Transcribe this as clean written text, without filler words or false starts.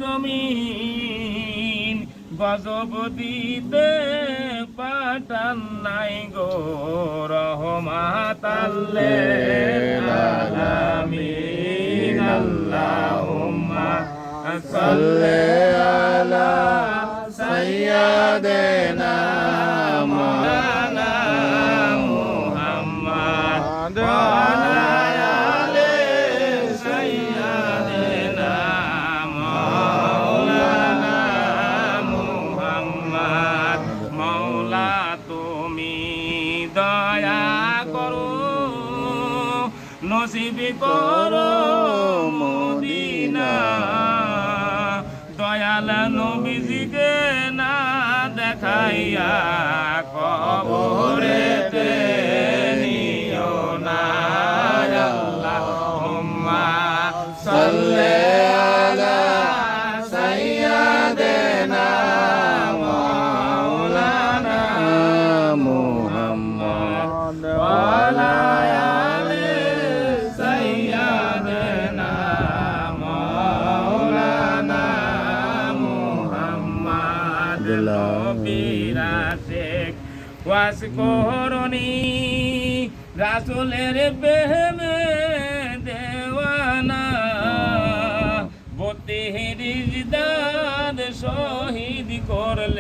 জমিন গজব দিতে পাঠান নাই গো রহমাতাল্লিল আলামিন আল্লাহুম্মা সাল্লি আলা সাইয়্যিদিনা মাওলানা মুহাম্মদ ওয়া আলা আলি সাইয়্যিদিনা মাওলানা মুহাম্মদ মাওলা তুমি দয়া করো নসিব করো মদিনা দয়াল নবীজিকে না দেখাইয়া কবরেতে নিও না আল্লাহুম্মা সাল্লি আলা সাইয়্যিদিনা মাওলানা মুহাম্মদ ওয়া আলা আলি সাইয়্যিদিনা মাওলানা মুহাম্মদ নবীরা শেখ ওয়াস করনি রাসূলের প্রেমে দেওয়ানা বতিরিজদার শহীদ করলে